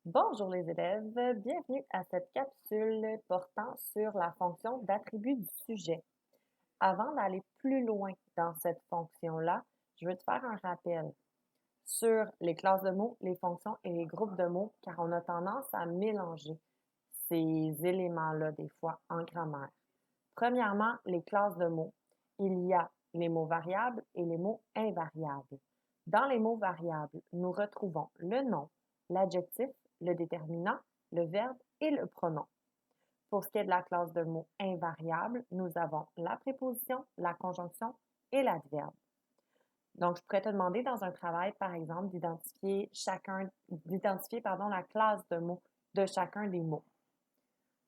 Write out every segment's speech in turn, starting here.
Bonjour les élèves, bienvenue à cette capsule portant sur la fonction d'attribut du sujet. Avant d'aller plus loin dans cette fonction-là, je veux te faire un rappel sur les classes de mots, les fonctions et les groupes de mots, car on a tendance à mélanger ces éléments-là des fois en grammaire. Premièrement, les classes de mots. Il y a les mots variables et les mots invariables. Dans les mots variables, nous retrouvons le nom, l'adjectif, le déterminant, le verbe et le pronom. Pour ce qui est de la classe de mots invariables, nous avons la préposition, la conjonction et l'adverbe. Donc, je pourrais te demander dans un travail, par exemple, d'identifier la classe de mots de chacun des mots.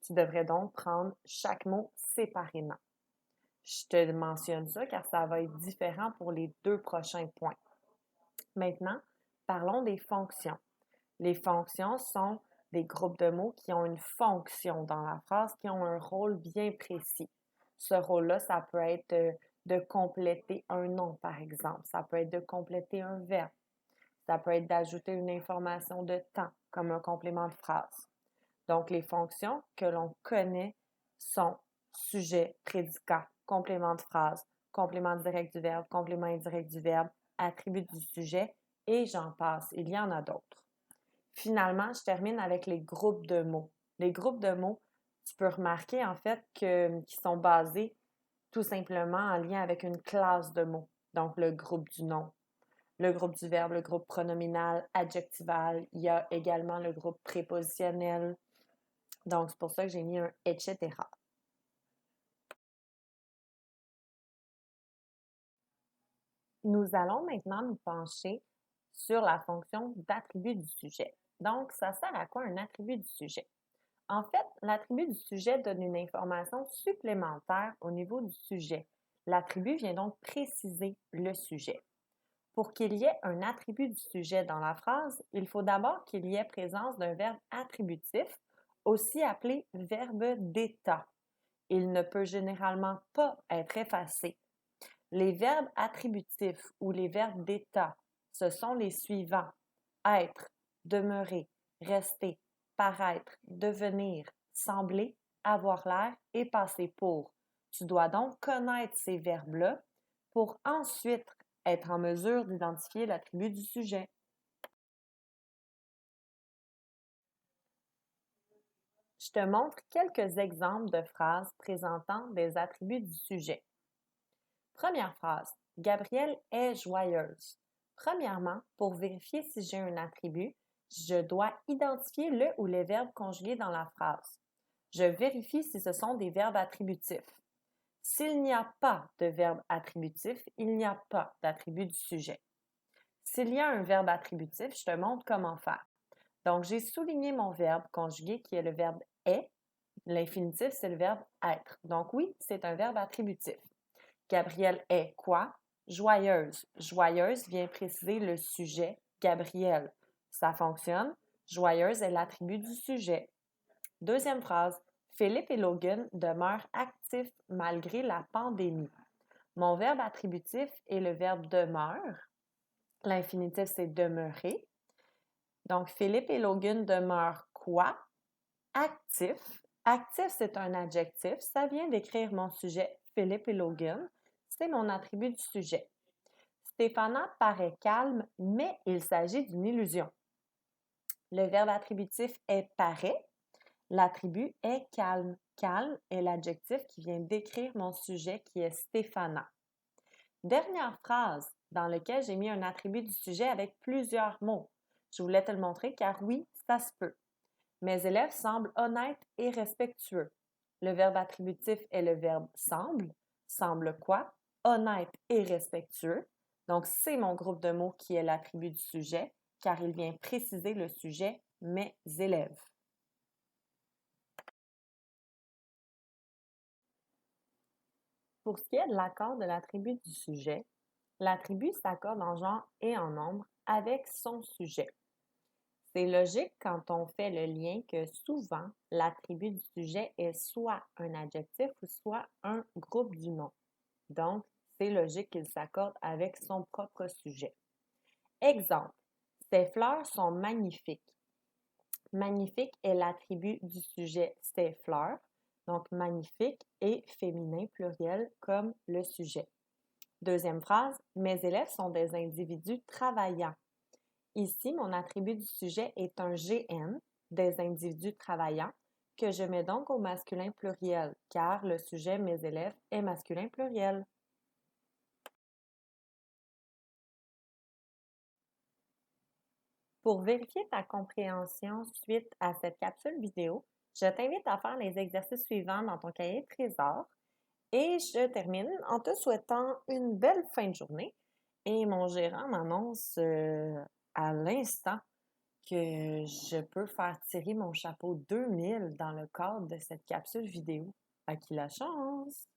Tu devrais donc prendre chaque mot séparément. Je te mentionne ça car ça va être différent pour les deux prochains points. Maintenant, parlons des fonctions. Les fonctions sont des groupes de mots qui ont une fonction dans la phrase, qui ont un rôle bien précis. Ce rôle-là, ça peut être de compléter un nom, par exemple. Ça peut être de compléter un verbe. Ça peut être d'ajouter une information de temps, comme un complément de phrase. Donc, les fonctions que l'on connaît sont sujet, prédicat, complément de phrase, complément direct du verbe, complément indirect du verbe, attribut du sujet et j'en passe. Il y en a d'autres. Finalement, je termine avec les groupes de mots. Les groupes de mots, tu peux remarquer en fait qu'ils sont basés tout simplement en lien avec une classe de mots. Donc, le groupe du nom, le groupe du verbe, le groupe pronominal, adjectival. Il y a également le groupe prépositionnel. Donc, c'est pour ça que j'ai mis un etc. Nous allons maintenant nous pencher sur la fonction d'attribut du sujet. Donc, ça sert à quoi un attribut du sujet? En fait, l'attribut du sujet donne une information supplémentaire au niveau du sujet. L'attribut vient donc préciser le sujet. Pour qu'il y ait un attribut du sujet dans la phrase, il faut d'abord qu'il y ait présence d'un verbe attributif, aussi appelé verbe d'état. Il ne peut généralement pas être effacé. Les verbes attributifs ou les verbes d'état, ce sont les suivants: être, demeurer, rester, paraître, devenir, sembler, avoir l'air et passer pour. Tu dois donc connaître ces verbes-là pour ensuite être en mesure d'identifier l'attribut du sujet. Je te montre quelques exemples de phrases présentant des attributs du sujet. Première phrase. Gabrielle est joyeuse. Premièrement, pour vérifier si j'ai un attribut, je dois identifier le ou les verbes conjugués dans la phrase. Je vérifie si ce sont des verbes attributifs. S'il n'y a pas de verbe attributif, il n'y a pas d'attribut du sujet. S'il y a un verbe attributif, je te montre comment faire. Donc, j'ai souligné mon verbe conjugué qui est le verbe est. L'infinitif, c'est le verbe être. Donc, oui, c'est un verbe attributif. Gabrielle est quoi? Joyeuse. Joyeuse vient préciser le sujet Gabrielle. Ça fonctionne. Joyeuse est l'attribut du sujet. Deuxième phrase. Philippe et Logan demeurent actifs malgré la pandémie. Mon verbe attributif est le verbe demeure. L'infinitif, c'est demeurer. Donc, Philippe et Logan demeurent quoi? Actifs. Actif, c'est un adjectif. Ça vient décrire mon sujet Philippe et Logan. C'est mon attribut du sujet. Stéphana paraît calme, mais il s'agit d'une illusion. Le verbe attributif est paraît. L'attribut est calme. Calme est l'adjectif qui vient décrire mon sujet qui est Stéphana. Dernière phrase dans laquelle j'ai mis un attribut du sujet avec plusieurs mots. Je voulais te le montrer car oui, ça se peut. Mes élèves semblent honnêtes et respectueux. Le verbe attributif est le verbe semble. Semble quoi? Honnête et respectueux. Donc, c'est mon groupe de mots qui est l'attribut du sujet, car il vient préciser le sujet mes élèves. Pour ce qui est de l'accord de l'attribut du sujet, l'attribut s'accorde en genre et en nombre avec son sujet. C'est logique quand on fait le lien que souvent, l'attribut du sujet est soit un adjectif ou soit un groupe du nom. Donc, c'est logique qu'il s'accorde avec son propre sujet. Exemple, ces fleurs sont magnifiques. Magnifique est l'attribut du sujet, c'est fleur. Donc, magnifique est féminin pluriel comme le sujet. Deuxième phrase, mes élèves sont des individus travaillants. Ici, mon attribut du sujet est un GN, des individus travaillants, que je mets donc au masculin pluriel, car le sujet mes élèves est masculin pluriel. Pour vérifier ta compréhension suite à cette capsule vidéo, je t'invite à faire les exercices suivants dans ton cahier Trésor et je termine en te souhaitant une belle fin de journée. Et mon gérant m'annonce à l'instant que je peux faire tirer mon chapeau 2000 dans le cadre de cette capsule vidéo. À qui la chance!